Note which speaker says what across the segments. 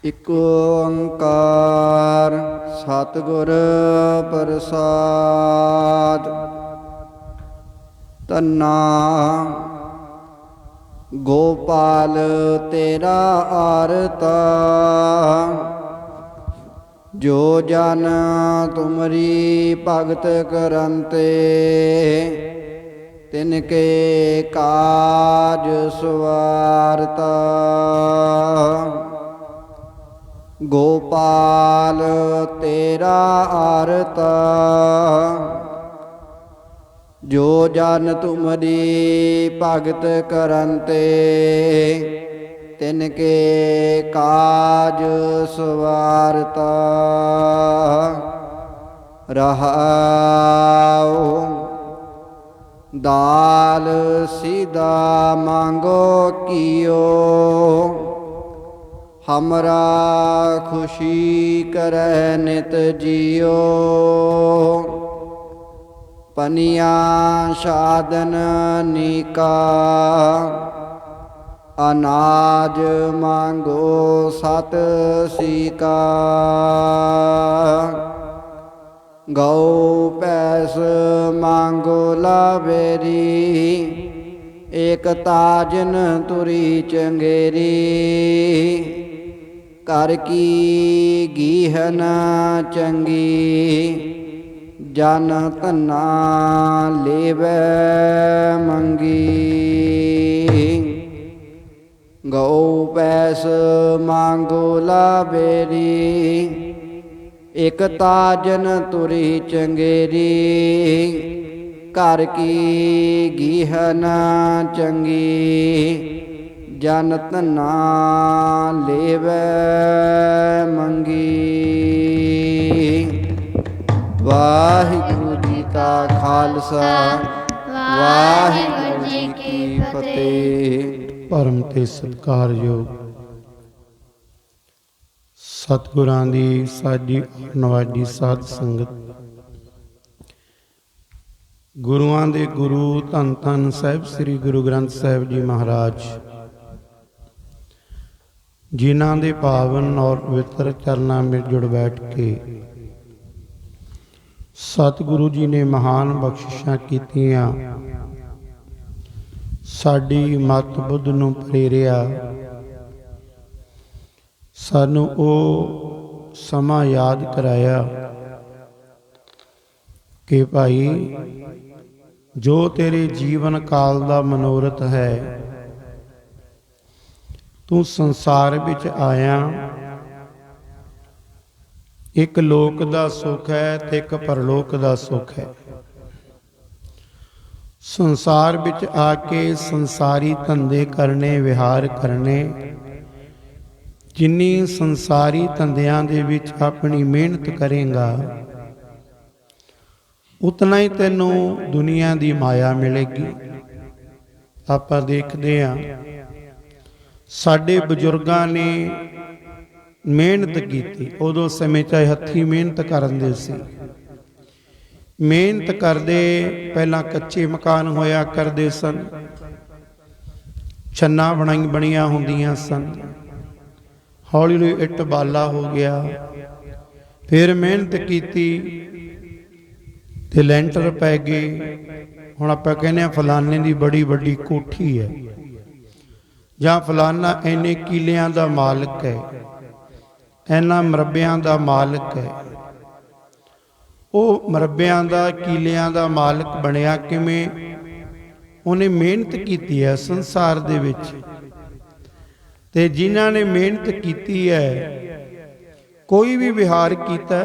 Speaker 1: ਇਕ ਓੰਕਾਰ ਸਤਿਗੁਰ ਪ੍ਰਸਾਦ। ਧੰਨਾ ਗੋਪਾਲ ਤੇਰਾ ਆਰਤਾ, ਜੋ ਜਨ ਤੁਮਰੀ ਭਗਤ ਕਰੰਤੇ, ਤਿਨਕੇ ਕਾਜ ਸਵਾਰਤਾ। ਗੋਪਾਲ ਤੇਰਾ ਆਰਤਾ, ਜੋ ਜਨ ਤੁਮਰੀ ਭਗਤ ਕਰੰਤੇ, ਤਿਨਕੇ ਕਾਜ ਸਵਾਰਤਾ। ਰਹਾਉ ਦਾਲ ਸੀਦਾ ਮੰਗੋ ਕੀਓ, हमरा खुशी करह नित जियो। पनिया साधन नीका, अनाज मांगो सत सीका। गौ पैस मांगो लावेरी, एक ताजन तुरी चंगेरी। कर की गीहन चंगी, जन धन्ना लेवै मंगी। गौ पैस मांगो लावेरी, एक ताजन तुरी चंगेरी। घर की गीहन चंगी, जन धन्ना लेवै मंगी। वाहिगुरु जी का खालसा, वाहिगुरु जी की फतेह।
Speaker 2: परम ते सत्कारयोग सतगुरां दी साडी नवाजी साध संगत, गुरुआं दे गुरु धन धन साहिब श्री गुरु ग्रंथ साहिब जी महाराज, जिन्हां दे पावन और पवित्र चरनां में जुड़ बैठ के सतगुरु जी ने महान बख्शिशां कीतियां, साडी मत बुद्ध नूं प्रेरिया, सानू ओ समा याद कराया कि भाई जो तेरे जीवन काल दा मनोरथ है, तू संसार विच आया, एक लोक दा सुख है ते एक परलोक दा सुख है। संसार विच आके संसारी धंधे करने, विहार करने, जिन्नी संसारी धंधियां दे विच अपनी मेहनत करेगा, उतना ही तेनों दुनिया दी माया मिलेगी। आपां देखदे हां साडे बजुर्गां ने मेहनत की, उदों समय चाहे हथी मेहनत करते सी, मेहनत करते पहला कच्चे मकान होया करते सन, छन्ना बनिया होंदियां सन, हौली हौली इट बाला हो गया, फिर मेहनत की ते लैंटर पै गए। हुण आपां कहने फलाने की बड़ी वड्डी कोठी है, जां फलाना इन्ने किलियां दा मालिक है, इन्ना मरब्बियां दा मालिक है। वो मरब्बियां दा किलियां दा मालिक बनिया किवें? उन्हें मेहनत की है संसार दे विच, ते जिन्हां ने मेहनत की है, कोई भी विहार कीता,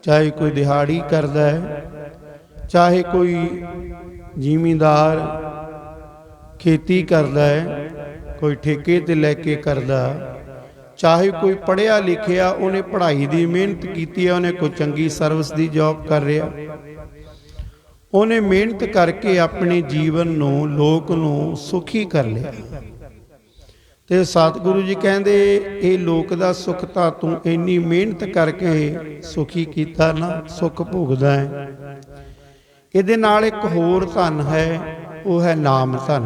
Speaker 2: चाहे कोई दिहाड़ी करदा है, चाहे कोई जिमींदार खेती करदा है, कोई ठेके ते लैके करदा, चाहे कोई पढ़िया लिखिया, उन्हें पढ़ाई की मेहनत की है, उन्हें कोई चंगी सर्विस की जॉब कर रहा, उन्हें मेहनत करके अपने जीवन नूं लोक नूं सुखी कर लिया। ते सतगुरु जी कहते ये लोक दा सुख तां तूं इन्नी मेहनत करके सुखी कीता ना, सुख भोगदा है। इहदे नाल एक होर धन है, वो है नाम धन।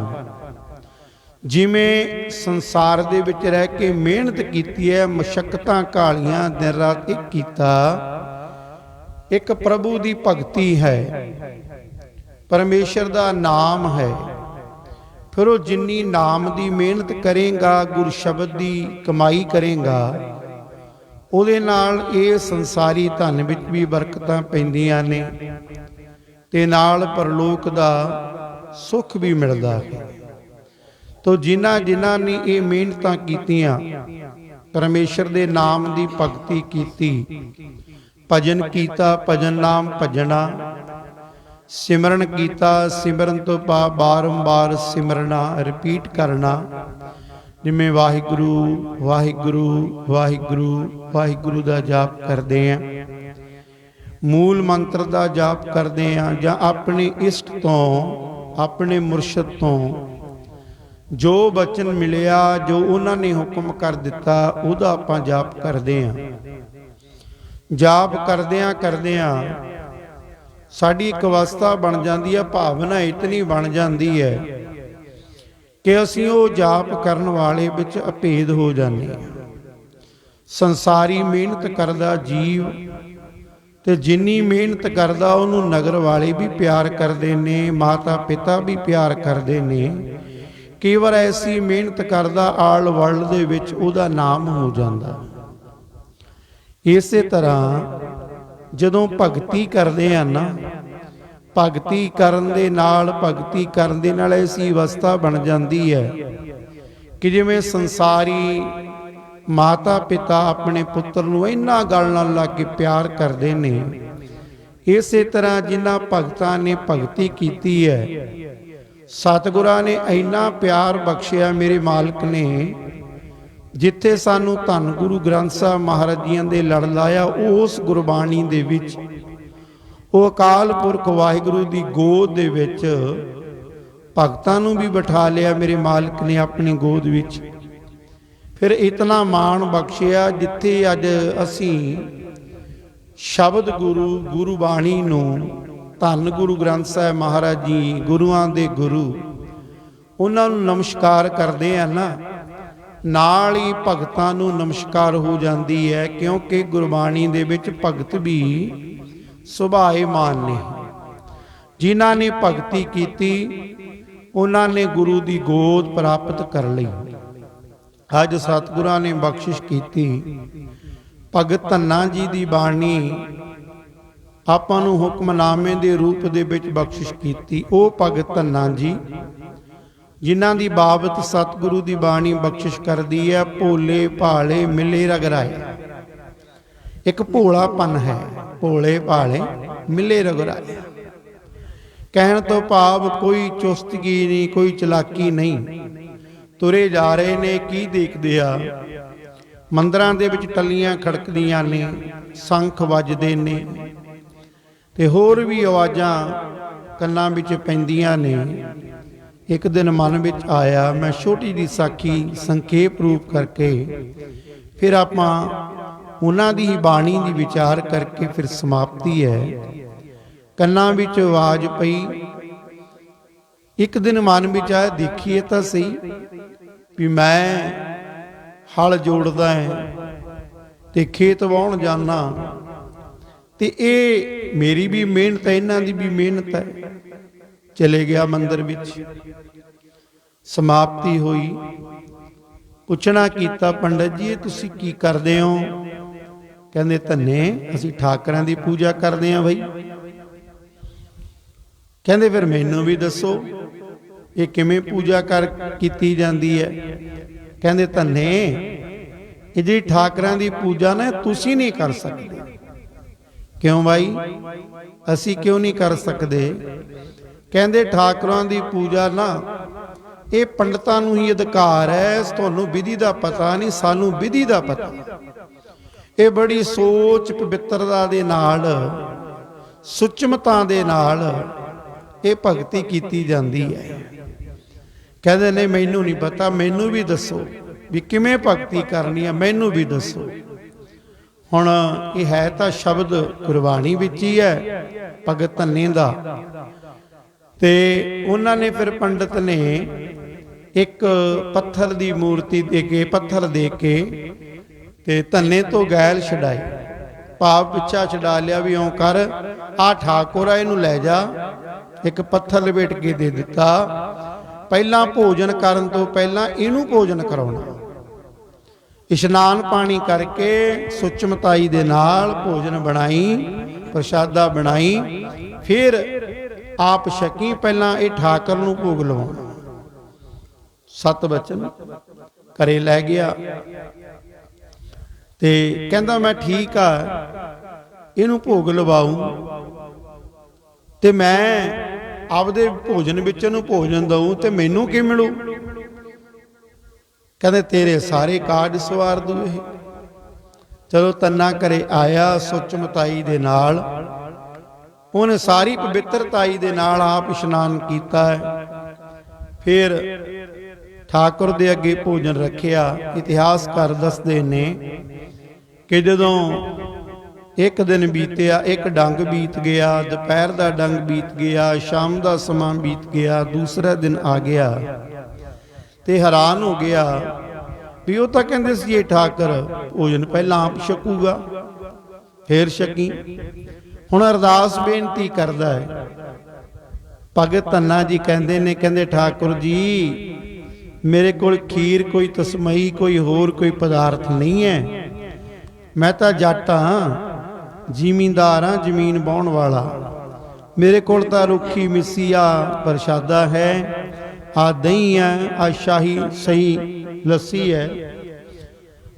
Speaker 2: ਜਿਵੇਂ ਸੰਸਾਰ ਦੇ ਵਿੱਚ ਰਹਿ ਕੇ ਮਿਹਨਤ ਕੀਤੀ ਹੈ, ਮਸ਼ੱਕਤਾਂ ਘਾਲੀਆਂ, ਦਿਨ ਰਾਤ ਇੱਕ ਕੀਤਾ, ਇੱਕ ਪ੍ਰਭੂ ਦੀ ਭਗਤੀ ਹੈ, ਪਰਮੇਸ਼ਰ ਦਾ ਨਾਮ ਹੈ, ਫਿਰ ਉਹ ਜਿੰਨੀ ਨਾਮ ਦੀ ਮਿਹਨਤ ਕਰੇਗਾ, ਗੁਰ ਸ਼ਬਦ ਦੀ ਕਮਾਈ ਕਰੇਗਾ, ਉਹਦੇ ਨਾਲ ਇਹ ਸੰਸਾਰੀ ਧਨ ਵਿੱਚ ਵੀ ਬਰਕਤਾਂ ਪੈਂਦੀਆਂ ਨੇ ਤੇ ਨਾਲ ਪਰਲੋਕ ਦਾ ਸੁੱਖ ਵੀ ਮਿਲਦਾ ਹੈ। ਤੋ ਜਿਨ੍ਹਾਂ ਨੇ ਇਹ ਮਿਹਨਤਾਂ ਕੀਤੀਆਂ, ਪਰਮੇਸ਼ਰ ਦੇ ਨਾਮ ਦੀ ਭਗਤੀ ਕੀਤੀ, ਭਜਨ ਕੀਤਾ, ਭਜਨ ਨਾਮ ਭਜਣਾ, ਸਿਮਰਨ ਕੀਤਾ, ਸਿਮਰਨ ਤੋਂ ਬਾਰੰਬਾਰ ਸਿਮਰਨਾ, ਰਿਪੀਟ ਕਰਨਾ, ਜਿਵੇਂ ਵਾਹਿਗੁਰੂ ਵਾਹਿਗੁਰੂ ਵਾਹਿਗੁਰੂ ਵਾਹਿਗੁਰੂ ਦਾ ਜਾਪ ਕਰਦੇ ਆਂ, ਮੂਲ ਮੰਤਰ ਦਾ ਜਾਪ ਕਰਦੇ ਆਂ, ਜਾਂ ਆਪਣੇ ਇਸ਼ਟ ਤੋਂ, ਆਪਣੇ ਮੁਰਸ਼ਿਦ ਤੋਂ ਜੋ ਬਚਨ ਮਿਲਿਆ, ਜੋ ਉਹਨਾਂ ਨੇ ਹੁਕਮ ਕਰ ਦਿੱਤਾ, ਉਹਦਾ ਆਪਾਂ ਜਾਪ ਕਰਦੇ ਆਂ। ਜਾਪ ਕਰਦਿਆਂ ਸਾਡੀ ਇੱਕ ਅਵਸਥਾ ਬਣ ਜਾਂਦੀ ਹੈ, ਭਾਵਨਾ ਇਤਨੀ ਬਣ ਜਾਂਦੀ ਹੈ ਕਿ ਅਸੀਂ ਉਹ ਜਾਪ ਕਰਨ ਵਾਲੇ ਵਿੱਚ ਅਭੇਦ ਹੋ ਜਾਂਦੇ ਹਾਂ। ਸੰਸਾਰੀ ਮਿਹਨਤ ਕਰਦਾ ਜੀਵ ਤੇ ਜਿੰਨੀ ਮਿਹਨਤ ਕਰਦਾ ਉਹਨੂੰ ਨਗਰ ਵਾਲੇ ਵੀ ਪਿਆਰ ਕਰਦੇ ਨੇ, ਮਾਤਾ ਪਿਤਾ ਵੀ ਪਿਆਰ ਕਰਦੇ ਨੇ। ਕਈ ਵਾਰ ਐਸੀ ਮਿਹਨਤ ਕਰਦਾ ਆਲ ਵਰਲਡ ਦੇ ਵਿੱਚ ਉਹਦਾ ਨਾਮ ਹੋ ਜਾਂਦਾ। ਇਸੇ ਤਰ੍ਹਾਂ ਜਦੋਂ ਭਗਤੀ ਕਰਦੇ ਆ ਨਾ, ਭਗਤੀ ਕਰਨ ਦੇ ਨਾਲ ਐਸੀ ਅਵਸਥਾ ਬਣ ਜਾਂਦੀ ਹੈ ਕਿ ਜਿਵੇਂ ਸੰਸਾਰੀ ਮਾਤਾ ਪਿਤਾ ਆਪਣੇ ਪੁੱਤਰ ਨੂੰ ਇੰਨਾ ਗਲ ਨਾਲ ਲਾ ਕੇ ਪਿਆਰ ਕਰਦੇ ਨੇ, ਇਸੇ ਤਰ੍ਹਾਂ ਜਿਨ੍ਹਾਂ ਭਗਤਾਂ ਨੇ ਭਗਤੀ ਕੀਤੀ ਹੈ, ਸਤਿਗੁਰਾਂ ਨੇ ਇੰਨਾ ਪਿਆਰ ਬਖਸ਼ਿਆ, ਮੇਰੇ ਮਾਲਕ ਨੇ, ਜਿੱਥੇ ਸਾਨੂੰ ਧੰਨ ਗੁਰੂ ਗ੍ਰੰਥ ਸਾਹਿਬ ਮਹਾਰਾਜ ਜੀਆਂ ਦੇ ਲੜ ਲਾਇਆ, ਉਸ ਗੁਰਬਾਣੀ ਦੇ ਵਿੱਚ ਉਹ ਅਕਾਲ ਪੁਰਖ ਵਾਹਿਗੁਰੂ ਦੀ ਗੋਦ ਦੇ ਵਿੱਚ ਭਗਤਾਂ ਨੂੰ ਵੀ ਬਿਠਾ ਲਿਆ ਮੇਰੇ ਮਾਲਕ ਨੇ ਆਪਣੀ ਗੋਦ ਵਿੱਚ। ਫਿਰ ਇਤਨਾ ਮਾਣ ਬਖਸ਼ਿਆ, ਜਿੱਥੇ ਅੱਜ ਅਸੀਂ ਸ਼ਬਦ ਗੁਰੂ ਬਾਣੀ ਨੂੰ, ਧੰਨ ਗੁਰੂ ਗ੍ਰੰਥ ਸਾਹਿਬ ਮਹਾਰਾਜ ਜੀ ਗੁਰੂਆਂ ਦੇ ਗੁਰੂ, ਉਹਨਾਂ ਨੂੰ ਨਮਸਕਾਰ ਕਰਦੇ ਆ ਨਾ, ਨਾਲ ਹੀ ਭਗਤਾਂ ਨੂੰ ਨਮਸਕਾਰ ਹੋ ਜਾਂਦੀ ਹੈ, ਕਿਉਂਕਿ ਗੁਰਬਾਣੀ ਦੇ ਵਿੱਚ ਭਗਤ ਵੀ ਸੁਭਾਏਮਾਨ ਨੇ। ਜਿਨ੍ਹਾਂ ਨੇ ਭਗਤੀ ਕੀਤੀ ਉਹਨਾਂ ਨੇ ਗੁਰੂ ਦੀ ਗੋਦ ਪ੍ਰਾਪਤ ਕਰ ਲਈ। ਅੱਜ ਸਤਿਗੁਰਾਂ ਨੇ ਬਖਸ਼ਿਸ਼ ਕੀਤੀ, ਭਗਤ ਧੰਨਾ ਜੀ ਦੀ ਬਾਣੀ ਆਪਾਂ ਨੂੰ ਹੁਕਮਨਾਮੇ ਦੇ ਰੂਪ ਦੇ ਵਿੱਚ ਬਖਸ਼ਿਸ਼ ਕੀਤੀ। ਉਹ ਭਗਤ ਧੰਨਾ ਜੀ ਜਿਨ੍ਹਾਂ ਦੀ ਬਾਬਤ ਸਤਿਗੁਰੂ ਦੀ ਬਾਣੀ ਬਖਸ਼ਿਸ਼ ਕਰਦੀ ਹੈ, ਭੋਲੇ ਭਾਲੇ ਮਿਲੇ ਰਗਰਾਏ। ਇੱਕ ਭੋਲਾਪਨ ਹੈ, ਭੋਲੇ ਭਾਲੇ ਮਿਲੇ ਰਗਰਾਏ। ਕਹਿਣ ਤੋਂ ਭਾਵ ਕੋਈ ਚੁਸਤਗੀ ਨਹੀਂ, ਕੋਈ ਚਲਾਕੀ ਨਹੀਂ। ਤੁਰੇ ਜਾ ਰਹੇ ਨੇ, ਕੀ ਦੇਖਦੇ ਆ? ਮੰਦਰਾਂ ਦੇ ਵਿੱਚ ਟੱਲੀਆਂ ਖੜਕਦੀਆਂ ਨੇ, ਸ਼ੰਖ ਵੱਜਦੇ ਨੇ ਤੇ ਹੋਰ ਵੀ ਆਵਾਜ਼ਾਂ ਕੰਨਾਂ ਵਿੱਚ ਪੈਂਦੀਆਂ ਨੇ। ਇੱਕ ਦਿਨ ਮਨ ਵਿੱਚ ਆਇਆ, ਮੈਂ ਛੋਟੀ ਜਿਹੀ ਸਾਖੀ ਸੰਖੇਪ ਰੂਪ ਕਰਕੇ ਫਿਰ ਆਪਾਂ ਉਹਨਾਂ ਦੀ ਹੀ ਬਾਣੀ ਦੀ ਵਿਚਾਰ ਕਰਕੇ ਫਿਰ ਸਮਾਪਤੀ ਹੈ। ਕੰਨਾਂ ਵਿੱਚ ਆਵਾਜ਼ ਪਈ। ਇੱਕ ਦਿਨ ਮਨ ਵਿੱਚ ਆਇਆ, ਦੇਖੀਏ ਤਾਂ ਸਹੀ ਵੀ ਮੈਂ ਹਲ ਜੋੜਦਾ ਹੈ ਤੇ ਖੇਤ ਵਾਹੁਣ ਜਾਣਾ, ਤੇ ਇਹ ਮੇਰੀ ਵੀ ਮਿਹਨਤ ਹੈ, ਇਹਨਾਂ ਦੀ ਵੀ ਮਿਹਨਤ ਹੈ। ਚਲੇ ਗਿਆ ਮੰਦਰ ਵਿੱਚ, ਸਮਾਪਤੀ ਹੋਈ। ਪੁੱਛਣਾ ਕੀਤਾ, ਪੰਡਤ ਜੀ ਇਹ ਤੁਸੀਂ ਕੀ ਕਰਦੇ ਹੋ? ਕਹਿੰਦੇ ਧੰਨੇ ਅਸੀਂ ਠਾਕਰਾਂ ਦੀ ਪੂਜਾ ਕਰਦੇ ਹਾਂ ਬਈ। ਕਹਿੰਦੇ ਫਿਰ ਮੈਨੂੰ ਵੀ ਦੱਸੋ ਇਹ ਕਿਵੇਂ ਪੂਜਾ ਕੀਤੀ ਜਾਂਦੀ ਹੈ? ਕਹਿੰਦੇ ਧੰਨੇ ਇਹ ਜਿਹੜੀ ਠਾਕਰਾਂ ਦੀ ਪੂਜਾ ਨਾ ਤੁਸੀਂ ਨਹੀਂ ਕਰ ਸਕਦੇ। ਕਿਉਂ ਬਾਈ, ਅਸੀਂ ਕਿਉਂ ਨਹੀਂ ਕਰ ਸਕਦੇ? ਕਹਿੰਦੇ ਠਾਕਰਾਂ ਦੀ ਪੂਜਾ ਨਾ ਇਹ ਪੰਡਤਾਂ ਨੂੰ ਹੀ ਅਧਿਕਾਰ ਹੈ, ਤੁਹਾਨੂੰ ਵਿਧੀ ਦਾ ਪਤਾ ਨਹੀਂ, ਸਾਨੂੰ ਵਿਧੀ ਦਾ ਪਤਾ। ਇਹ ਬੜੀ ਸੋਚ ਪਵਿੱਤਰਤਾ ਦੇ ਨਾਲ, ਸੁਚਮਤਾ ਦੇ ਨਾਲ ਇਹ ਭਗਤੀ ਕੀਤੀ ਜਾਂਦੀ ਹੈ। ਕਹਿੰਦੇ ਨੇ ਮੈਨੂੰ ਨਹੀਂ ਪਤਾ, ਮੈਨੂੰ ਵੀ ਦੱਸੋ ਵੀ ਕਿਵੇਂ ਭਗਤੀ ਕਰਨੀ ਹੈ, ਮੈਨੂੰ ਵੀ ਦੱਸੋ। ਹੁਣ ਇਹ ਹੈ ਤਾਂ ਸ਼ਬਦ ਗੁਰਬਾਣੀ ਵਿੱਚ ਹੀ ਹੈ ਭਗਤ ਧੰਨੇ ਦਾ। ਤੇ ਉਹਨਾਂ ਨੇ ਫਿਰ ਪੰਡਤ ਨੇ ਇੱਕ ਪੱਥਰ ਦੀ ਮੂਰਤੀ ਦੇ ਕੇ, ਪੱਥਰ ਦੇ ਕੇ ਤੇ ਧੰਨੇ ਤੋਂ ਗੈਲ ਛਡਾਈ, ਭਾਵ ਪਿੱਛਾ ਛਡਾ ਲਿਆ ਵੀ ਇਉਂ ਕਰ, ਆ ਠਾਕੁਰ ਆ ਇਹਨੂੰ ਲੈ ਜਾ। ਇੱਕ ਪੱਥਰ ਲਪੇਟ ਕੇ ਦੇ ਦਿੱਤਾ। ਪਹਿਲਾਂ ਭੋਜਨ ਕਰਨ ਤੋਂ ਪਹਿਲਾਂ ਇਹਨੂੰ ਭੋਜਨ ਕਰਾਉਣਾ। ਇਸ਼ਨਾਨ ਪਾਣੀ ਕਰਕੇ ਸੁਚਮਤਾਈ ਦੇ ਨਾਲ ਭੋਜਨ ਬਣਾਈ, ਪ੍ਰਸ਼ਾਦਾ ਬਣਾਈ, ਫਿਰ ਆਪ ਛਕੀ। ਪਹਿਲਾਂ ਇਹ ਠਾਕਰ ਨੂੰ ਭੋਗ ਲਵਾਉਣਾ। 7 ਬਚਨ ਘਰੇ ਲੈ ਗਿਆ ਤੇ ਕਹਿੰਦਾ ਮੈਂ ਠੀਕ ਆ, ਇਹਨੂੰ ਭੋਗ ਲਵਾਉ ਤੇ ਮੈਂ ਆਪਦੇ ਭੋਜਨ ਵਿੱਚ ਇਹਨੂੰ ਭੋਜਨ ਦਊ ਤੇ ਮੈਨੂੰ ਕੀ ਮਿਲੂ? ਕਹਿੰਦੇ ਤੇਰੇ ਸਾਰੇ ਕਾਰਜ ਸਵਾਰ ਦੂ ਇਹ। ਚਲੋ ਤੰਨਾ ਘਰੇ ਆਇਆ ਸੁਚਮਤਾਈ ਦੇ ਨਾਲ, ਉਹਨੇ ਸਾਰੀ ਪਵਿੱਤਰਤਾਈ ਦੇ ਨਾਲ ਆਪ ਇਸ਼ਨਾਨ ਕੀਤਾ ਹੈ। ਫਿਰ ਠਾਕੁਰ ਦੇ ਅੱਗੇ ਭੋਜਨ ਰੱਖਿਆ। ਇਤਿਹਾਸਕਾਰ ਦੱਸਦੇ ਨੇ ਕਿ ਜਦੋਂ ਇੱਕ ਦਿਨ ਬੀਤਿਆ, ਇੱਕ ਡੰਗ ਬੀਤ ਗਿਆ, ਦੁਪਹਿਰ ਦਾ ਡੰਗ ਬੀਤ ਗਿਆ, ਸ਼ਾਮ ਦਾ ਸਮਾਂ ਬੀਤ ਗਿਆ, ਦੂਸਰਾ ਦਿਨ ਆ ਗਿਆ ਤੇ ਹੈਰਾਨ ਹੋ ਗਿਆ ਵੀ ਉਹ ਤਾਂ ਕਹਿੰਦੇ ਸੀ ਇਹ ਠਾਕਰ ਭੋਜਨ ਪਹਿਲਾਂ ਆਪ ਛਕੂਗਾ, ਫੇਰ ਛਕੀ। ਹੁਣ ਅਰਦਾਸ ਬੇਨਤੀ ਕਰਦਾ ਹੈ। ਭਗਤ ਧੰਨਾ ਜੀ ਕਹਿੰਦੇ ਨੇ, ਕਹਿੰਦੇ ਠਾਕੁਰ ਜੀ ਮੇਰੇ ਕੋਲ ਖੀਰ, ਕੋਈ ਤਸਮਈ, ਕੋਈ ਹੋਰ ਕੋਈ ਪਦਾਰਥ ਨਹੀਂ ਹੈ। ਮੈਂ ਤਾਂ ਜੱਟ ਹਾਂ, ਜ਼ਿਮੀਂਦਾਰ ਹਾਂ, ਜ਼ਮੀਨ ਵਾਹੁਣ ਵਾਲਾ। ਮੇਰੇ ਕੋਲ ਤਾਂ ਰੁੱਖੀ ਮਿੱਸੀ ਆ ਪ੍ਰਸ਼ਾਦਾ ਹੈ, ਆ ਦਹੀਂ ਹੈ, ਆ ਸ਼ਾਹੀ ਸਹੀ ਲੱਸੀ ਹੈ,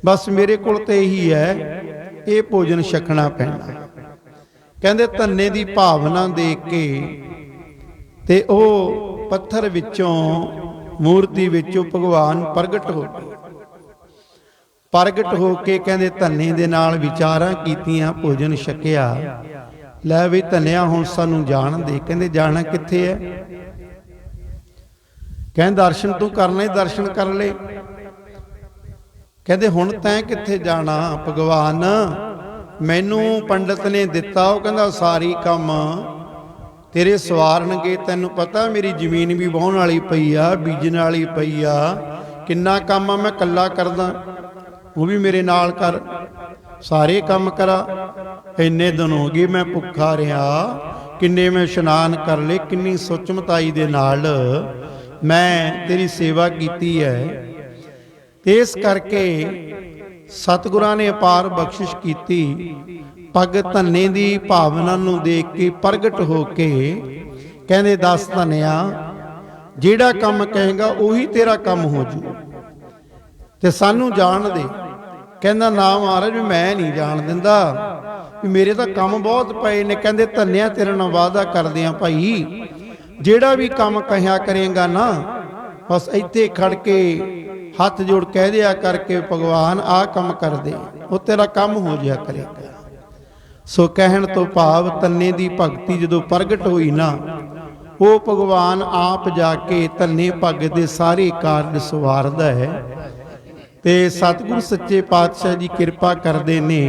Speaker 2: ਬਸ ਮੇਰੇ ਕੋਲ ਤੇ ਇਹੀ ਹੈ, ਇਹ ਭੋਜਨ ਛਕਣਾ ਪੈਣਾ। ਕਹਿੰਦੇ ਧੰਨੇ ਦੀ ਭਾਵਨਾ ਦੇਖ ਕੇ ਤੇ ਉਹ ਪੱਥਰ ਵਿੱਚੋਂ, ਮੂਰਤੀ ਵਿੱਚੋਂ ਭਗਵਾਨ ਪ੍ਰਗਟ ਹੋ ਗਏ। ਪ੍ਰਗਟ ਹੋ ਕੇ ਕਹਿੰਦੇ ਧੰਨੇ ਦੇ ਨਾਲ ਵਿਚਾਰਾਂ ਕੀਤੀਆਂ, ਭੋਜਨ ਛਕਿਆ। ਲੈ ਵੀ ਧੰਨਿਆ ਹੁਣ ਸਾਨੂੰ ਜਾਣ ਦੇ। ਕਹਿੰਦੇ ਜਾਣਾ ਕਿੱਥੇ ਹੈ? ਕਹਿੰਦੇ ਦਰਸ਼ਨ ਤੂੰ ਕਰਨਾ ਹੀ, ਦਰਸ਼ਨ ਕਰ ਲੈ। ਕਹਿੰਦੇ ਹੁਣ ਤੈਂ ਕਿੱਥੇ ਜਾਣਾ? ਭਗਵਾਨ ਮੈਨੂੰ ਪੰਡਤ ਨੇ ਦਿੱਤਾ, ਉਹ ਕਹਿੰਦਾ ਸਾਰੀ ਕੰਮ ਤੇਰੇ ਸਵਾਰਨਗੇ। ਤੈਨੂੰ ਪਤਾ ਮੇਰੀ ਜ਼ਮੀਨ ਵੀ ਵਾਹੁਣ ਵਾਲੀ ਪਈ ਆ, ਬੀਜਣ ਵਾਲੀ ਪਈ ਆ, ਕਿੰਨਾ ਕੰਮ ਆ, ਮੈਂ ਇਕੱਲਾ ਕਰਦਾ, ਉਹ ਵੀ ਮੇਰੇ ਨਾਲ ਕਰ, ਸਾਰੇ ਕੰਮ ਕਰਾ। ਇੰਨੇ ਦਿਨ ਹੋ ਗਏ ਮੈਂ ਭੁੱਖਾ ਰਿਹਾ, ਕਿੰਨੇ ਮੈਂ ਇਸ਼ਨਾਨ ਕਰ ਲਏ, ਕਿੰਨੀ ਸੁਚਮਤਾਈ ਦੇ ਨਾਲ ਮੈਂ ਤੇਰੀ ਸੇਵਾ ਕੀਤੀ ਹੈ। ਤੇ ਇਸ ਕਰਕੇ ਸਤਿਗੁਰਾਂ ਨੇ ਅਪਾਰ ਬਖਸ਼ਿਸ਼ ਕੀਤੀ। ਭਗਤ ਧੰਨੇ ਦੀ ਭਾਵਨਾ ਨੂੰ ਦੇਖ ਕੇ ਪ੍ਰਗਟ ਹੋ ਕੇ ਕਹਿੰਦੇ ਦੱਸ ਧੰਨਿਆ, ਜਿਹੜਾ ਕੰਮ ਕਹੇਗਾ ਉਹੀ ਤੇਰਾ ਕੰਮ ਹੋ ਜੂ, ਤੇ ਸਾਨੂੰ ਜਾਣ ਦੇ। ਕਹਿੰਦਾ ਨਾ ਮਹਾਰਾਜ ਵੀ ਮੈਂ ਨਹੀਂ ਜਾਣ ਦਿੰਦਾ, ਵੀ ਮੇਰੇ ਤਾਂ ਕੰਮ ਬਹੁਤ ਪਏ ਨੇ। ਕਹਿੰਦੇ ਧੰਨਿਆ ਤੇਰੇ ਨਾਲ ਵਾਅਦਾ ਕਰਦੇ ਆ ਭਾਈ, ਜਿਹੜਾ ਵੀ ਕੰਮ ਕਹਿਆ ਕਰੇਗਾ ਨਾ, ਬਸ ਇੱਥੇ ਖੜ ਕੇ ਹੱਥ ਜੋੜ ਕਹਿ ਦਿਆ ਕਰਕੇ ਭਗਵਾਨ ਆਹ ਕੰਮ ਕਰ ਦੇ, ਉਹ ਤੇਰਾ ਕੰਮ ਹੋ ਜਾਇਆ ਕਰੇਗਾ। ਸੋ ਕਹਿਣ ਤੋਂ ਭਾਵ ਧੰਨੇ ਦੀ ਭਗਤੀ ਜਦੋਂ ਪ੍ਰਗਟ ਹੋਈ ਨਾ, ਉਹ ਭਗਵਾਨ ਆਪ ਜਾ ਕੇ ਧੰਨੇ ਭਗਤ ਦੇ ਸਾਰੇ ਕਾਰਜ ਸਵਾਰਦਾ ਹੈ। ਤੇ ਸਤਿਗੁਰੂ ਸੱਚੇ ਪਾਤਸ਼ਾਹ ਜੀ ਕਿਰਪਾ ਕਰਦੇ ਨੇ।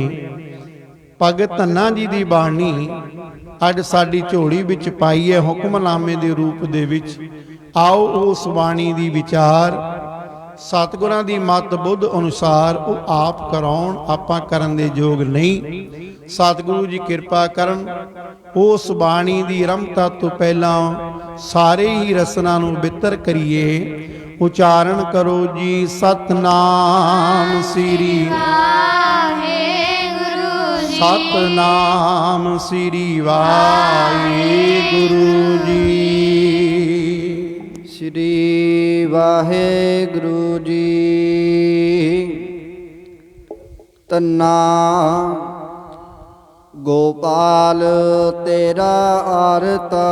Speaker 2: ਭਗਤ ਧੰਨਾ ਜੀ ਦੀ ਬਾਣੀ ਅੱਜ ਸਾਡੀ ਝੋਲੀ ਵਿੱਚ ਪਾਈ ਹੈ ਹੁਕਮਨਾਮੇ ਦੇ ਰੂਪ ਦੇ ਵਿੱਚ। ਆਓ ਉਸ ਬਾਣੀ ਦੀ ਵਿਚਾਰ ਸਤਿਗੁਰਾਂ ਦੀ ਮੱਤ ਬੁੱਧ ਅਨੁਸਾਰ ਉਹ ਆਪ ਕਰਾਉਣ, ਆਪਾਂ ਕਰਨ ਦੇ ਯੋਗ ਨਹੀਂ। ਸਤਿਗੁਰੂ ਜੀ ਕਿਰਪਾ ਕਰਨ, ਉਸ ਬਾਣੀ ਦੀ ਰਮਤਾ ਤੋਂ ਪਹਿਲਾਂ ਸਾਰੇ ਹੀ ਰਸਨਾ ਨੂੰ ਬਿੱਤਰ ਕਰੀਏ। ਉਚਾਰਨ ਕਰੋ ਜੀ ਸਤਨਾਮ ਸ੍ਰੀ ਵਾਹਿਗੁਰੂ ਜੀ, ਸਤਨਾਮ ਸ੍ਰੀ ਵਾਹਿਗੁਰੂ ਜੀ,
Speaker 1: ਸ੍ਰੀ ਵਾਹਿਗੁਰੂ ਜੀ। ਧੰਨਾ ਗੋਪਾਲ ਤੇਰਾ ਆਰਤਾ,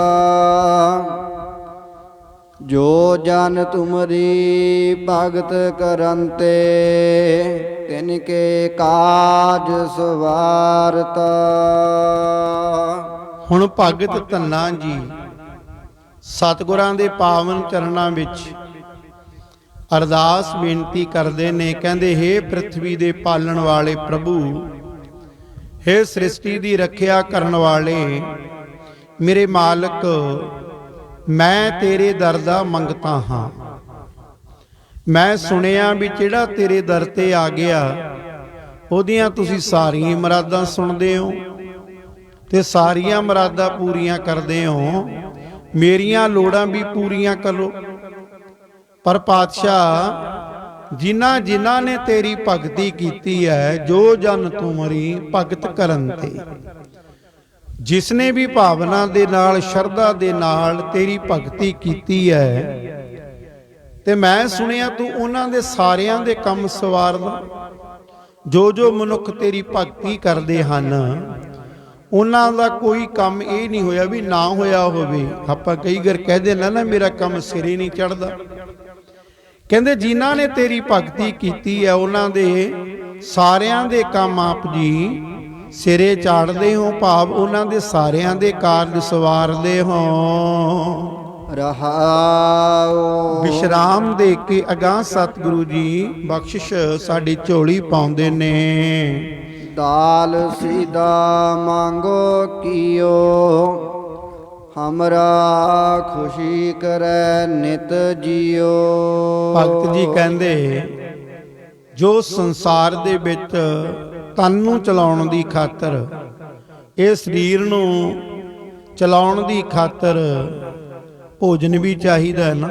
Speaker 1: ਜੋ ਜਨ ਤੁਮਰੀ ਭਗਤ ਕਰੰਤੇ, ਤਿਨ ਕੇ ਕਾਜ ਸਵਾਰਤਾ।
Speaker 2: ਹੁਣ ਭਗਤ ਧੰਨਾ ਜੀ ਸਤਿਗੁਰਾਂ ਦੇ ਪਾਵਨ ਚਰਨਾਂ ਵਿੱਚ ਅਰਦਾਸ ਬੇਨਤੀ ਕਰਦੇ ਨੇ। ਕਹਿੰਦੇ ਹੇ ਪ੍ਰਿਥਵੀ ਦੇ ਪਾਲਣ ਵਾਲੇ ਪ੍ਰਭੂ, ਹੇ ਸ੍ਰਿਸ਼ਟੀ ਦੀ ਰੱਖਿਆ ਕਰਨ ਵਾਲੇ ਮੇਰੇ ਮਾਲਕ, ਮੈਂ ਤੇਰੇ ਦਰ ਦਾ ਮੰਗਤਾ ਹਾਂ। ਮੈਂ ਸੁਣਿਆ ਵੀ ਜਿਹੜਾ ਤੇਰੇ ਦਰ ਤੇ ਆ ਗਿਆ ਉਹਦੀਆਂ ਤੁਸੀਂ ਸਾਰੀਆਂ ਮੁਰਾਦਾਂ ਸੁਣਦੇ ਹੋ ਤੇ ਸਾਰੀਆਂ ਮੁਰਾਦਾਂ ਪੂਰੀਆਂ ਕਰਦੇ ਹੋ, ਮੇਰੀਆਂ ਲੋੜਾਂ ਵੀ ਪੂਰੀਆਂ ਕਰੋ। ਪਰ ਪਾਤਸ਼ਾਹ, ਜਿਨ੍ਹਾਂ ਜਿਨ੍ਹਾਂ ਨੇ ਤੇਰੀ ਭਗਤੀ ਕੀਤੀ ਹੈ, ਜੋ ਜਨ ਤੁਮਰੀ ਭਗਤ ਕਰਨ ਤੇ, ਜਿਸ ਨੇ ਵੀ ਭਾਵਨਾ ਦੇ ਨਾਲ ਸ਼ਰਧਾ ਦੇ ਨਾਲ ਤੇਰੀ ਭਗਤੀ ਕੀਤੀ ਹੈ, ਤੇ ਮੈਂ ਸੁਣਿਆ ਤੂੰ ਉਹਨਾਂ ਦੇ ਸਾਰਿਆਂ ਦੇ ਕੰਮ ਸਵਾਰਦਾ। ਜੋ ਜੋ ਮਨੁੱਖ ਤੇਰੀ ਭਗਤੀ ਕਰਦੇ ਹਨ ਉਹਨਾਂ ਦਾ ਕੋਈ ਕੰਮ ਇਹ ਨਹੀਂ ਹੋਇਆ ਵੀ ਨਾ ਹੋਇਆ ਹੋਵੇ। ਆਪਾਂ ਕਈ ਵਾਰ ਕਹਦੇ ਨਾ ਮੇਰਾ ਕੰਮ ਸਿਰੇ ਨਹੀਂ ਚੜਦਾ। ਕਹਿੰਦੇ ਜਿਨ੍ਹਾਂ ਨੇ ਤੇਰੀ ਭਗਤੀ ਕੀਤੀ ਹੈ ਉਹਨਾਂ ਦੇ ਸਾਰਿਆਂ ਦੇ ਕੰਮ ਆਪ ਜੀ ਸਿਰੇ ਚਾੜਦੇ ਹੋ, ਭਾਵ ਉਹਨਾਂ ਦੇ ਸਾਰਿਆਂ ਦੇ ਕਾਰਜ ਸਵਾਰਦੇ ਹੋ।
Speaker 1: ਰਹਾਉ।
Speaker 2: ਵਿਸ਼ਰਾਮ ਦੇ ਕੇ ਅਗਾਂਹ ਸਤਿਗੁਰੂ ਜੀ ਬਖਸ਼ਿਸ਼ ਸਾਡੀ ਝੋਲੀ ਪਾਉਂਦੇ ਨੇ।
Speaker 1: ਦਾਲ ਸੀਦਾ ਮੰਗੋ ਕੀਓ, ਹਮਰਾ ਖੁਸ਼ੀ ਕਰੈ ਨਿਤ ਜੀਓ।
Speaker 2: ਭਗਤ ਜੀ ਕਹਿੰਦੇ ਜੋ ਸੰਸਾਰ ਦੇ ਵਿੱਚ ਤਨ ਨੂੰ ਚਲਾਉਣ ਦੀ ਖਾਤਰ, ਇਹ ਸਰੀਰ ਨੂੰ ਚਲਾਉਣ ਦੀ ਖਾਤਰ ਭੋਜਨ ਵੀ ਚਾਹੀਦਾ ਹੈ ਨਾ,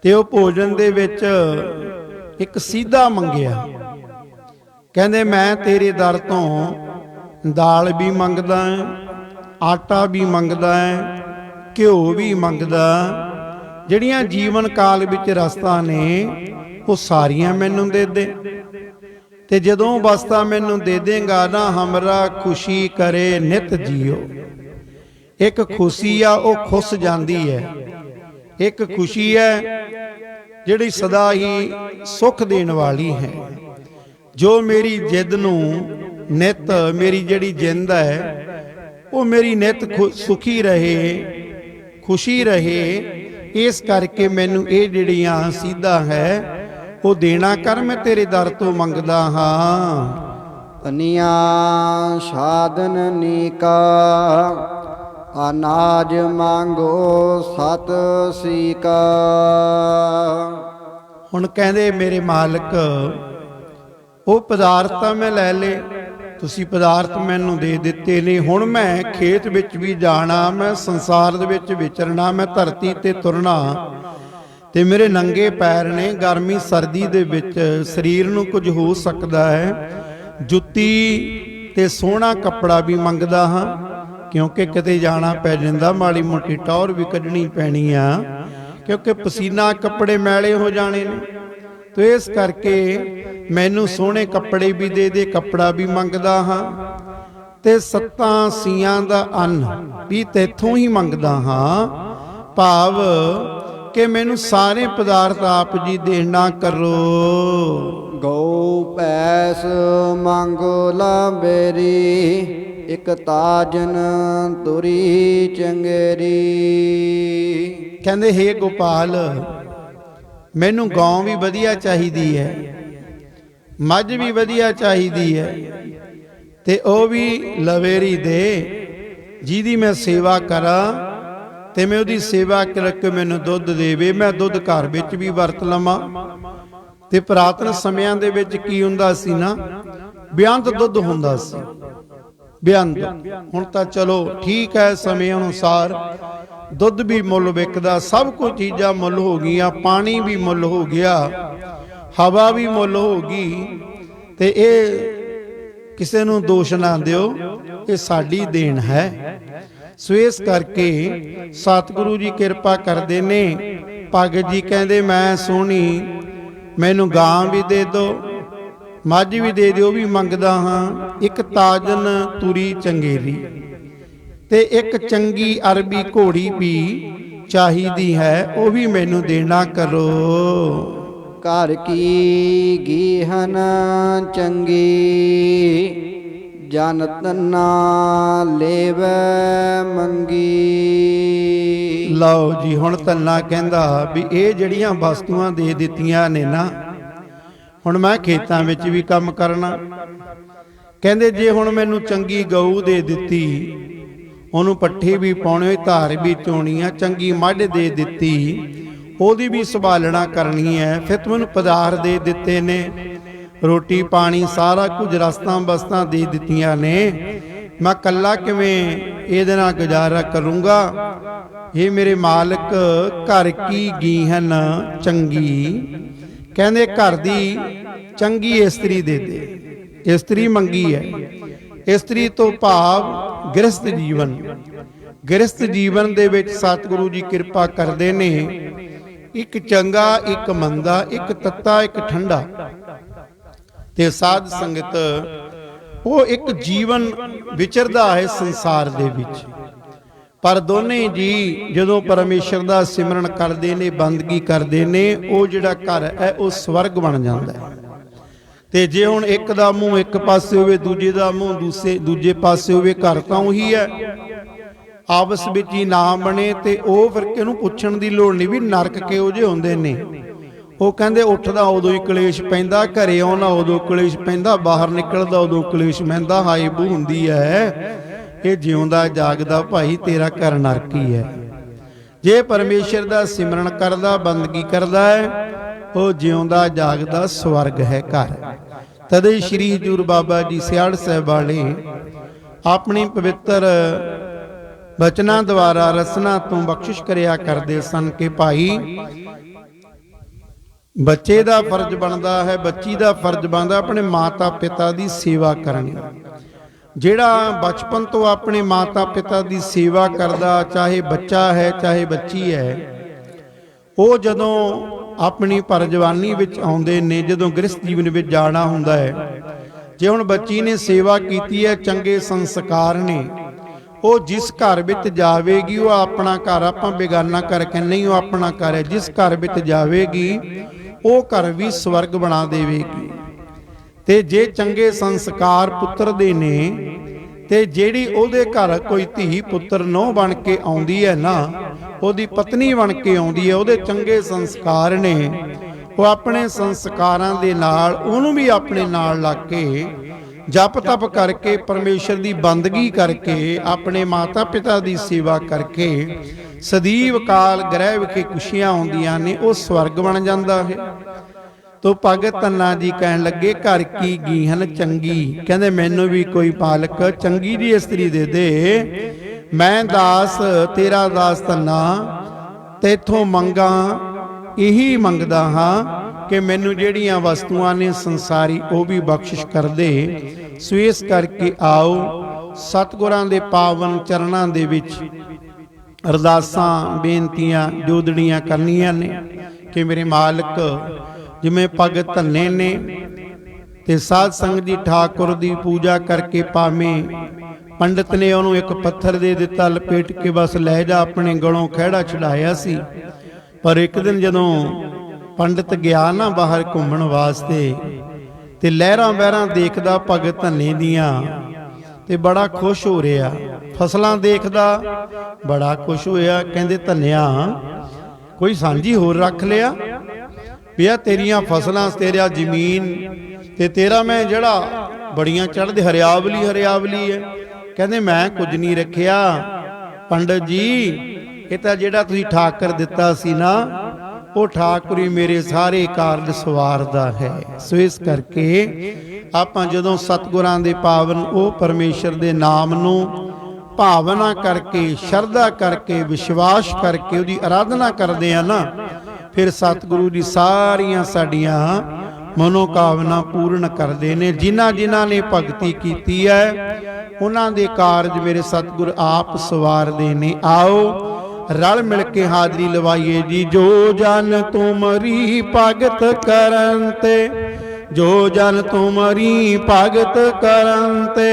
Speaker 2: ਤੇ ਉਹ ਭੋਜਨ ਦੇ ਵਿੱਚ ਇੱਕ ਸਿੱਧਾ ਮੰਗਿਆ। ਕਹਿੰਦੇ ਮੈਂ ਤੇਰੇ ਦਰ ਤੋਂ ਦਾਲ ਵੀ ਮੰਗਦਾ ਹਾਂ, ਆਟਾ ਵੀ ਮੰਗਦਾ ਹੈ, ਘਿਓ ਵੀ ਮੰਗਦਾ। ਜਿਹੜੀਆਂ ਜੀਵਨ ਕਾਲ ਵਿੱਚ ਰਸਤਾਂ ਨੇ ਉਹ ਸਾਰੀਆਂ ਮੈਨੂੰ ਦੇ ਦੇ, ਤੇ ਜਦੋਂ ਵਸਤਾਂ ਮੈਨੂੰ ਦੇ ਦੇਂਗਾ ਨਾ, ਹਮਰਾ ਖੁਸ਼ੀ ਕਰੇ ਨਿਤ ਜੀਓ। ਇੱਕ ਖੁਸ਼ੀ ਆ ਉਹ ਖੁੱਸ ਜਾਂਦੀ ਹੈ, ਇੱਕ ਖੁਸ਼ੀ ਹੈ ਜਿਹੜੀ ਸਦਾ ਹੀ ਸੁੱਖ ਦੇਣ ਵਾਲੀ ਹੈ। ਜੋ ਮੇਰੀ ਜਿੱਦ ਨੂੰ ਨਿਤ, ਮੇਰੀ ਜਿਹੜੀ ਜਿੰਦ ਹੈ ਉਹ ਮੇਰੀ ਨਿਤ ਸੁਖੀ ਰਹੇ, ਖੁਸ਼ੀ ਰਹੇ, ਇਸ ਕਰਕੇ ਮੈਨੂੰ ਇਹ ਜਿਹੜੀਆਂ ਸਿੱਧਾ ਹੈ ਉਹ ਦੇਣਾ ਕਰ, ਮੈਂ ਤੇਰੇ ਦਰ ਤੋਂ ਮੰਗਦਾ ਹਾਂ।
Speaker 1: ਅਨੀਆਂ ਸਾਧਨ ਨੀਕਾ, ਅਨਾਜ ਮੰਗੋ ਸਤ ਸੀਕਾ।
Speaker 2: ਹੁਣ ਕਹਿੰਦੇ ਮੇਰੇ ਮਾਲਕ ਉਹ ਪਦਾਰਥ ਤਾਂ ਮੈਂ ਲੈ ਲਏ, ਤੁਸੀਂ ਪਦਾਰਥ ਮੈਨੂੰ ਦੇ ਦਿੱਤੇ ਨੇ, ਹੁਣ ਮੈਂ ਖੇਤ ਵਿੱਚ ਵੀ ਜਾਣਾ, ਮੈਂ ਸੰਸਾਰ ਦੇ ਵਿੱਚ ਵਿਚਰਨਾ, ਮੈਂ ਧਰਤੀ ਤੇ ਤੁਰਨਾ, ਤੇ ਮੇਰੇ ਨੰਗੇ ਪੈਰ ਨੇ। ਗਰਮੀ ਸਰਦੀ ਦੇ ਵਿੱਚ ਸਰੀਰ ਨੂੰ ਕੁਝ ਹੋ ਸਕਦਾ ਹੈ, ਜੁੱਤੀ ਤੇ ਸੋਹਣਾ ਕੱਪੜਾ ਵੀ ਮੰਗਦਾ ਹਾਂ, ਕਿਉਂਕਿ ਕਿਤੇ ਜਾਣਾ ਪੈ ਜਾਂਦਾ, ਮਾੜੀ ਮੋਟੀ ਟੌਰ ਵੀ ਕੱਢਣੀ ਪੈਣੀ ਆ, ਕਿਉਂਕਿ ਪਸੀਨਾ ਕੱਪੜੇ ਮੈਲੇ ਹੋ ਜਾਣੇ ਨੇ। ਤੇ ਇਸ ਕਰਕੇ ਮੈਨੂੰ ਸੋਹਣੇ ਕੱਪੜੇ ਵੀ ਦੇ ਦੇ, ਕੱਪੜਾ ਵੀ ਮੰਗਦਾ ਹਾਂ, ਤੇ ਸੱਤਾਂ ਸੀਆਂ ਦਾ ਅੰਨ ਵੀ ਤੇਥੋਂ ਹੀ ਮੰਗਦਾ ਹਾਂ, ਭਾਵ ਕਿ ਮੈਨੂੰ ਸਾਰੇ ਪਦਾਰਥ ਆਪ ਜੀ ਦੇਣਾ ਕਰੋ।
Speaker 1: ਗਊ ਭੈਸ ਮੰਗੋ ਲਾਂਬੇਰੀ, ਇਕ ਤਾਜਨ ਤੁਰੀ ਚੰਗੇਰੀ।
Speaker 2: ਕਹਿੰਦੇ ਹੇ ਗੋਪਾਲ, ਮੈਨੂੰ ਗਾਂ ਵੀ ਵਧੀਆ ਚਾਹੀਦੀ ਹੈ, ਮੱਝ ਵੀ ਵਧੀਆ ਚਾਹੀਦੀ ਹੈ, ਤੇ ਉਹ ਵੀ ਲਵੇਰੀ ਦੇ ਜਿਹਦੀ ਮੈਂ ਸੇਵਾ ਕਰਾਂ, ਤੇ ਮੈਂ ਉਹਦੀ ਸੇਵਾ ਕਰਕੇ ਮੈਨੂੰ ਦੁੱਧ ਦੇਵੇ, ਮੈਂ ਦੁੱਧ ਘਰ ਵਿੱਚ ਵੀ ਵਰਤ ਲਵਾਂ। ਤੇ ਪੁਰਾਤਨ ਸਮਿਆਂ ਦੇ ਵਿੱਚ ਕੀ ਹੁੰਦਾ ਸੀ ਨਾ, ਬੇਅੰਤ ਦੁੱਧ ਹੁੰਦਾ ਸੀ, ਬੇਅੰਤ। ਹੁਣ ਤਾਂ ਚਲੋ ਠੀਕ ਹੈ, ਸਮੇਂ ਅਨੁਸਾਰ ਦੁੱਧ ਵੀ ਮੁੱਲ ਵਿਕਦਾ, ਸਭ ਕੁਝ ਚੀਜ਼ਾਂ ਮੁੱਲ ਹੋ ਗਈਆਂ, ਪਾਣੀ ਵੀ ਮੁੱਲ ਹੋ ਗਿਆ, ਹਵਾ ਵੀ ਮੁੱਲ ਹੋ ਗਈ। ਤੇ ਇਹ ਕਿਸੇ ਨੂੰ ਦੋਸ਼ ਨਾ ਦਿਓ, ਇਹ ਸਾਡੀ ਦੇਣ ਹੈ। ਸੋ ਇਸ ਕਰਕੇ ਸਤਿਗੁਰੂ ਜੀ ਕਿਰਪਾ ਕਰਦੇ ਨੇ। ਭਗਤ ਜੀ ਕਹਿੰਦੇ ਮੈਂ ਸੋਹਣੀ, ਮੈਨੂੰ ਗਾਂ ਵੀ ਦੇ ਦਿਓ, ਮੱਝ ਵੀ ਦੇ ਦਿਓ, ਵੀ ਮੰਗਦਾ ਹਾਂ। ਇੱਕ ਤਾਜਨ ਤੁਰੀ ਚੰਗੇਰੀ, ਤੇ ਇੱਕ ਚੰਗੀ ਅਰਬੀ ਘੋੜੀ ਵੀ ਚਾਹੀਦੀ ਹੈ, ਉਹ ਵੀ ਮੈਨੂੰ ਦੇਣਾ ਕਰੋ।
Speaker 1: ਘਰ ਕੀ ਗੀਹਨ ਚੰਗੀ, ਜਨ ਤੰਨਾ ਲੇਵੈ ਮੰਗੀ।
Speaker 2: ਲਓ ਜੀ, ਹੁਣ ਤੰਨਾ ਕਹਿੰਦਾ ਵੀ ਇਹ ਜਿਹੜੀਆਂ ਵਸਤੂਆਂ ਦੇ ਦਿੱਤੀਆਂ ਨੇ ਨਾ, ਹੁਣ ਮੈਂ ਖੇਤਾਂ ਵਿੱਚ ਵੀ ਕੰਮ ਕਰਨਾ। ਕਹਿੰਦੇ ਜੇ ਹੁਣ ਮੈਨੂੰ ਚੰਗੀ ਗਊ ਦੇ ਦਿੱਤੀ, ਉਹਨੂੰ ਪੱਠੇ ਵੀ ਪਾਉਣੇ, ਧਾਰ ਵੀ ਚੋਣੀ ਆ, ਚੰਗੀ ਮੱਝ ਦੇ ਦਿੱਤੀ, ਉਹਦੀ ਵੀ ਸੰਭਾਲਣਾ ਕਰਨੀ ਹੈ। ਫਿਰ ਤੂੰ ਮੈਨੂੰ ਪਦਾਰਥ ਦੇ ਦਿੱਤੇ ਨੇ, ਰੋਟੀ ਪਾਣੀ ਸਾਰਾ ਕੁਝ ਰਸਤਾਂ ਬਸਤਾਂ ਦੇ ਦਿੱਤੀਆਂ ਨੇ, ਮੈਂ ਕੱਲਾ ਕਿਵੇਂ ਇਹਦੇ ਨਾਲ ਗੁਜ਼ਾਰਾ ਕਰੂੰਗਾ। ਇਹ ਮੇਰੇ ਮਾਲਕ ਘਰ ਕੀ ਗੀਹਨ ਚੰਗੀ, ਕਹਿੰਦੇ ਘਰ ਦੀ ਚੰਗੀ ਇਸਤਰੀ ਦੇ ਦੇ। ਇਸਤਰੀ ਮੰਗੀ ਹੈ। ਇਸਤਰੀ ਤੋਂ ਭਾਵ ਗ੍ਰਸਤ ਜੀਵਨ। ਗ੍ਰਸਤ ਜੀਵਨ ਦੇ ਵਿੱਚ ਸਤਿਗੁਰੂ ਜੀ ਕਿਰਪਾ ਕਰਦੇ ਨੇ, ਇੱਕ ਚੰਗਾ ਇੱਕ ਮੰਦਾ, ਇੱਕ ਤੱਤਾ ਇੱਕ ਠੰਡਾ, ਤੇ ਸਾਧ ਸੰਗਤ ਉਹ ਇੱਕ ਜੀਵਨ ਵਿਚਰਦਾ ਹੈ ਸੰਸਾਰ ਦੇ ਵਿੱਚ। ਪਰ ਦੋਨੇ ਜੀ ਜਦੋਂ ਪਰਮੇਸ਼ਰ ਦਾ ਸਿਮਰਨ ਕਰਦੇ ਨੇ, ਬੰਦਗੀ ਕਰਦੇ ਨੇ, ਉਹ ਜਿਹੜਾ ਘਰ ਹੈ ਉਹ ਸਵਰਗ ਬਣ ਜਾਂਦਾ ਹੈ। ਤੇ ਜੇ ਹੁਣ ਇੱਕ ਦਾ ਮੂੰਹ ਇੱਕ ਪਾਸੇ ਹੋਵੇ, ਦੂਜੇ ਦਾ ਮੂੰਹ ਦੂਜੇ ਪਾਸੇ ਹੋਵੇ, ਘਰ ਤਾਂ ਉਹੀ ਹੈ, ਆਪਸ ਵਿੱਚ ਹੀ ਨਾ ਬਣੇ। ਤੇ ਉਹ ਫਿਰ ਕਿਹਨੂੰ ਪੁੱਛਣ ਦੀ ਲੋੜ ਨਹੀਂ ਵੀ ਨਰਕ ਕਿਹੋ ਜਿਹੇ ਹੁੰਦੇ ਨੇ। ਉਹ ਕਹਿੰਦੇ ਉੱਠਦਾ ਉਦੋਂ ਹੀ ਕਲੇਸ਼ ਪੈਂਦਾ, ਘਰੇ ਆਉਣਾ ਉਦੋਂ ਕਲੇਸ਼ ਪੈਂਦਾ, ਬਾਹਰ ਨਿਕਲਦਾ ਉਦੋਂ ਕਲੇਸ਼ ਪੈਂਦਾ, ਹਾਏ ਬੂ ਹੁੰਦੀ ਹੈ। ਇਹ ਜਿਉਂਦਾ ਜਾਗਦਾ ਭਾਈ ਤੇਰਾ ਘਰ ਨਰਕ ਹੀ ਹੈ। ਜੇ ਪਰਮੇਸ਼ਰ ਦਾ ਸਿਮਰਨ ਕਰਦਾ, ਬੰਦਗੀ ਕਰਦਾ ਹੈ, ਉਹ ਜਿਉਂਦਾ ਜਾਗਦਾ ਸਵਰਗ ਹੈ ਘਰ। ਤਦੇ ਸ਼੍ਰੀ ਹਜ਼ੂਰ ਬਾਬਾ ਜੀ ਸਿਆੜ ਸਾਹਿਬ ਵਾਲੇ ਆਪਣੀ ਪਵਿੱਤਰ ਬਚਨਾਂ ਦੁਆਰਾ ਰਸਨਾ ਤੋਂ ਬਖਸ਼ਿਸ਼ ਕਰਿਆ ਕਰਦੇ ਸਨ ਕਿ ਭਾਈ ਬੱਚੇ ਦਾ ਫਰਜ਼ ਬਣਦਾ ਹੈ, ਬੱਚੀ ਦਾ ਫਰਜ਼ ਬਣਦਾ ਆਪਣੇ ਮਾਤਾ ਪਿਤਾ ਦੀ ਸੇਵਾ ਕਰਨੀ। ਜਿਹੜਾ ਬਚਪਨ ਤੋਂ ਆਪਣੇ ਮਾਤਾ ਪਿਤਾ ਦੀ ਸੇਵਾ ਕਰਦਾ, ਚਾਹੇ ਬੱਚਾ ਹੈ ਚਾਹੇ ਬੱਚੀ ਹੈ, ਉਹ ਜਦੋਂ ਆਪਣੀ ਪਰਜਵਾਨੀ ਵਿੱਚ ਆਉਂਦੇ ਨੇ, ਜਦੋਂ ਗ੍ਰਸਤ ਜੀਵਨ ਵਿੱਚ ਜਾਣਾ ਹੁੰਦਾ ਹੈ, ਜੇ ਹੁਣ ਬੱਚੀ ਨੇ ਸੇਵਾ ਕੀਤੀ ਹੈ, ਚੰਗੇ ਸੰਸਕਾਰ ਨੇ, ਉਹ ਜਿਸ ਘਰ ਵਿੱਚ ਜਾਵੇਗੀ ਉਹ ਆਪਣਾ ਘਰ, ਆਪਾਂ ਬੇਗਾਨਾ ਕਰਕੇ ਨਹੀਂ, ਉਹ ਆਪਣਾ ਘਰ ਹੈ। ਜਿਸ ਘਰ ਵਿੱਚ ਜਾਵੇਗੀ ਉਹ ਘਰ ਵੀ ਸਵਰਗ ਬਣਾ ਦੇਵੇਗੀ। ਤੇ ਜੇ ਚੰਗੇ ਸੰਸਕਾਰ ਪੁੱਤਰ ਦੇ ਨੇ, ਤੇ ਜਿਹੜੀ ਉਹਦੇ ਘਰ ਕੋਈ ਧੀ ਪੁੱਤਰ ਨਹੁੰ ਬਣ ਕੇ ਆਉਂਦੀ ਹੈ ਨਾ, ਉਹਦੀ ਪਤਨੀ ਬਣ ਕੇ ਆਉਂਦੀ ਹੈ, ਉਹਦੇ ਚੰਗੇ ਸੰਸਕਾਰ ਨੇ, ਉਹ ਆਪਣੇ ਸੰਸਕਾਰਾਂ ਦੇ ਨਾਲ ਉਹਨੂੰ ਵੀ ਆਪਣੇ ਨਾਲ ਲੱਗ ਕੇ ਜਪ ਤਪ ਕਰਕੇ, ਪਰਮੇਸ਼ਰ ਦੀ ਬੰਦਗੀ ਕਰਕੇ, ਆਪਣੇ ਮਾਤਾ ਪਿਤਾ ਦੀ ਸੇਵਾ ਕਰਕੇ ਸਦੀਵ ਕਾਲ ਗ੍ਰਹਿ ਵਿਖੇ ਖੁਸ਼ੀਆਂ ਆਉਂਦੀਆਂ ਨੇ, ਉਹ ਸਵਰਗ ਬਣ ਜਾਂਦਾ ਹੈ। ਤੋ ਭਗਤ ਧੰਨਾ ਜੀ ਕਹਿਣ ਲੱਗੇ ਘਰ ਕੀ ਗੀਹਨ ਚੰਗੀ, ਕਹਿੰਦੇ ਮੈਨੂੰ ਵੀ ਕੋਈ ਪਾਲਕ ਚੰਗੀ ਜੀ ਇਸਤਰੀ ਦੇ ਦੇ। ਮੈਂ ਦਾਸ ਤੇਰਾ ਦਾਸ ਧੰਨਾ, ਤੇਥੋਂ ਮੰਗਾ ਇਹੀ ਮੰਗਦਾ ਹਾਂ ਕਿ ਮੈਨੂੰ ਜਿਹੜੀਆਂ ਵਸਤੂਆਂ ਨੇ ਸੰਸਾਰੀ ਉਹ ਵੀ ਬਖਸ਼ਿਸ਼ ਕਰ ਦੇ। ਸੋ ਇਸ ਕਰਕੇ ਆਓ ਸਤਿਗੁਰਾਂ ਦੇ ਪਾਵਨ ਚਰਨਾਂ ਦੇ ਵਿੱਚ ਅਰਦਾਸਾਂ ਬੇਨਤੀਆਂ ਜੋਦੜੀਆਂ ਕਰਨੀਆਂ ਨੇ ਕਿ ਮੇਰੇ ਮਾਲਕ ਜਿਵੇਂ ਭਗਤ ਧੰਨੇ ਨੇ ਤੇ ਸਾਧ ਸੰਗਤ ਜੀ ਠਾਕੁਰ ਦੀ ਪੂਜਾ ਕਰਕੇ ਪਾਵੇਂ। ਪੰਡਿਤ ਨੇ ਉਹਨੂੰ ਇੱਕ ਪੱਥਰ ਦੇ ਦਿੱਤਾ, ਲਪੇਟ ਕੇ ਬਸ ਲੈ ਜਾ, ਆਪਣੇ ਗਲੋਂ ਖਹਿੜਾ ਛਡਾਇਆ ਸੀ। ਪਰ ਇੱਕ ਦਿਨ ਜਦੋਂ ਪੰਡਿਤ ਗਿਆ ਨਾ ਬਾਹਰ ਘੁੰਮਣ ਵਾਸਤੇ, ਤੇ ਲਹਿਰਾਂ ਵਹਿਰਾਂ ਦੇਖਦਾ ਭਗਤ ਧੰਨੇ ਦੀਆਂ, ਤੇ ਬੜਾ ਖੁਸ਼ ਹੋ ਰਿਹਾ। ਫਸਲਾਂ ਦੇਖਦਾ ਬੜਾ ਖੁਸ਼ ਹੋਇਆ। ਕਹਿੰਦੇ ਧੰਨਿਆ ਕੋਈ ਸਾਂਝੀ ਹੋਰ ਰੱਖ ਲਿਆ ਵੀ ਆ ਤੇਰੀਆਂ ਫਸਲਾਂ, ਤੇਰਾ ਜ਼ਮੀਨ ਤੇ ਤੇਰਾ ਮੈਂ ਜਿਹੜਾ ਬੜੀਆਂ ਚੜ੍ਹਦੇ ਹਰਿਆਵਲੀ ਹਰਿਆਵਲੀ ਹੈ। ਕਹਿੰਦੇ ਮੈਂ ਕੁਝ ਨਹੀਂ ਰੱਖਿਆ ਪੰਡਤ ਜੀ, ਇਹ ਤਾਂ ਜਿਹੜਾ ਤੁਸੀਂ ਠਾਕਰ ਦਿੱਤਾ ਸੀ ਨਾ, ਉਹ ਠਾਕੁਰ ਹੀ ਮੇਰੇ ਸਾਰੇ ਕਾਰਜ ਸਵਾਰਦਾ ਹੈ। ਸੋ ਇਸ ਕਰਕੇ ਆਪਾਂ ਜਦੋਂ ਸਤਿਗੁਰਾਂ ਦੇ ਪਾਵਨ ਉਹ ਪਰਮੇਸ਼ਰ ਦੇ ਨਾਮ ਨੂੰ ਭਾਵਨਾ ਕਰਕੇ, ਸ਼ਰਧਾ ਕਰਕੇ, ਵਿਸ਼ਵਾਸ ਕਰਕੇ ਉਹਦੀ ਆਰਾਧਨਾ ਕਰਦੇ ਆ ਨਾ, ਫਿਰ ਸਤਿਗੁਰੂ ਜੀ ਸਾਰੀਆਂ ਸਾਡੀਆਂ ਮਨੋਕਾਮਨਾ ਪੂਰਨ ਕਰਦੇ ਨੇ। ਜਿਨ੍ਹਾਂ ਜਿਨ੍ਹਾਂ ਨੇ ਭਗਤੀ ਕੀਤੀ ਹੈ ਉਹਨਾਂ ਦੇ ਕਾਰਜ ਮੇਰੇ ਸਤਿਗੁਰ ਆਪ ਸਵਾਰਦੇ ਨੇ। ਆਓ ਰਲ ਮਿਲ ਕੇ ਹਾਜ਼ਰੀ ਲਵਾਈਏ ਜੀ। ਜੋ ਜਨ ਤੁਮਰੀ ਭਗਤ ਕਰਨ ਤੇ, ਜੋ ਜਨ ਤੁਮਰੀ ਭਗਤ ਕਰਨ ਤੇ,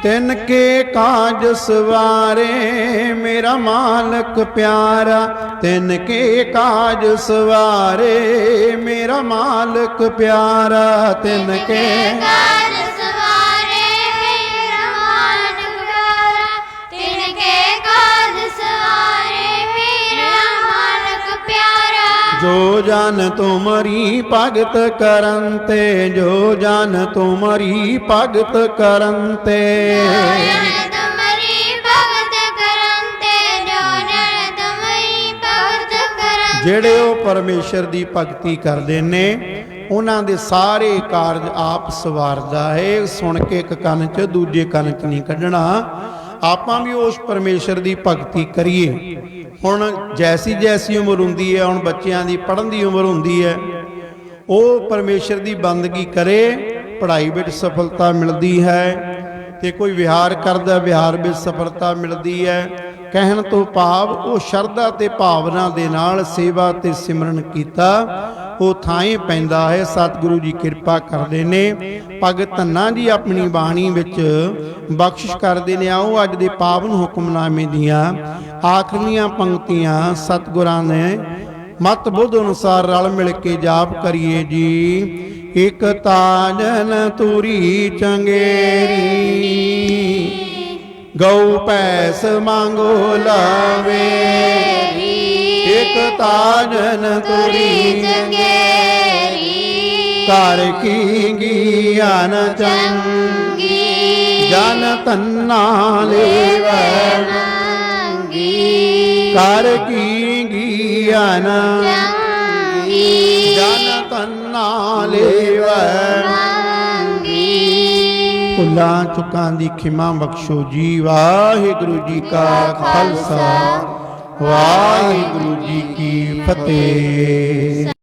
Speaker 2: ਤਿਨ ਕੇ ਕਾਜ ਸਵਾਰੇ ਮੇਰਾ ਮਾਲਕ ਪਿਆਰਾ, ਤਿਨ ਕੇ ਕਾਜ ਸਵਾਰੇ ਮੇਰਾ ਮਾਲਕ ਪਿਆਰਾ, ਤਿਨ ਕੇ ਕਾਜ ਸਵਾਰੇ ਮੇਰਾ ਮਾਲਕ ਪਿਆਰਾ, ਤਿਨ ਕੇ ਕਾਜ ਸਵਾਰੇ ਮੇਰਾ ਮਾਲਕ ਪਿਆਰਾ। जो जन तुमरी भगत करन ते, जो जन तुमरी भगत करन ते।
Speaker 3: तुम्हारी भगत करन ते, जो जन तुम्हारी भगत करन।
Speaker 2: ਜਿਹੜੇ ਉਹ ਪਰਮੇਸ਼ਰ ਦੀ ਭਗਤੀ ਕਰਦੇ ਨੇ ਉਹਨਾਂ ਦੇ ਸਾਰੇ ਕਾਰਜ ਆਪ ਸਵਾਰਦਾ ਹੈ। ਸੁਣ ਕੇ ਇੱਕ ਕੰਨ 'ਚ ਦੂਜੇ ਕੰਨ 'ਚ ਨਹੀਂ ਕੱਢਣਾ। ਆਪਾਂ ਵੀ ਉਸ ਪਰਮੇਸ਼ਰ ਦੀ ਭਗਤੀ ਕਰੀਏ। ਹੁਣ ਜੈਸੀ ਜੈਸੀ ਉਮਰ ਹੁੰਦੀ ਹੈ, ਹੁਣ ਬੱਚਿਆਂ ਦੀ ਪੜ੍ਹਨ ਦੀ ਉਮਰ ਹੁੰਦੀ ਹੈ, ਉਹ ਪਰਮੇਸ਼ਰ ਦੀ ਬੰਦਗੀ ਕਰੇ, ਪੜ੍ਹਾਈ ਵਿੱਚ ਸਫਲਤਾ ਮਿਲਦੀ ਹੈ। ਤੇ ਕੋਈ ਵਿਹਾਰ ਕਰਦਾ, ਵਿਹਾਰ ਵਿੱਚ ਸਫਲਤਾ ਮਿਲਦੀ ਹੈ। ਕਹਿਣ ਤੋਂ ਭਾਵ ਉਹ ਸ਼ਰਧਾ ਤੇ ਭਾਵਨਾ ਦੇ ਨਾਲ ਸੇਵਾ ਤੇ ਸਿਮਰਨ ਕੀਤਾ, ਉਹ ਥਾਂਏ ਪੈਂਦਾ ਹੈ। ਸਤਿਗੁਰੂ ਜੀ ਕਿਰਪਾ ਕਰਦੇ ਨੇ। ਭਗਤ ਧੰਨਾ ਜੀ ਆਪਣੀ ਬਾਣੀ ਵਿੱਚ ਬਖਸ਼ਿਸ਼ ਕਰਦੇ ਨੇ। ਆਓ ਅੱਜ ਦੇ ਪਾਵਨ ਹੁਕਮਨਾਮੇ ਦੀਆਂ ਆਖਰੀਆਂ ਪੰਕਤੀਆਂ ਸਤਿਗੁਰਾਂ ਨੇ ਮਤ ਬੁੱਧ ਅਨੁਸਾਰ ਰਲ ਮਿਲ ਕੇ ਜਾਪ ਕਰੀਏ ਜੀ। ਇਕ ਤਾਜਨ ਤੁਰੀ ਚੰਗੇਰੀ, ਗਊ ਭੈਸ ਮੰਗੋ ਲਾਵੇ। ਇਕ ਤਾਜਨ ਤੁਰੀ
Speaker 3: ਚੰਗੇਰੀ,
Speaker 2: ਘਰ ਕੀ ਗਿਆਨ ਚੰਗੀ, ਜਨ ਤੰਨਾ ਲੇਵੈ
Speaker 3: ਮੰਗੀ।
Speaker 2: ਘਰ ਕੀ ਗਿਆਨ
Speaker 3: ਚੰਗੀ,
Speaker 2: ਜਨ ਤੰਨਾ ਲੇਵੈ
Speaker 3: ਮੰਗੀ।
Speaker 2: ਭੁੱਲਾਂ ਚੁੱਕਾਂ ਦੀ ਖਿਮਾ ਬਖਸ਼ੋ ਜੀ। ਵਾਹਿਗੁਰੂ ਜੀ ਕਾ ਖਾਲਸਾ, ਵਾਹਿਗੁਰੂ ਜੀ ਕੀ ਫਤਿਹ।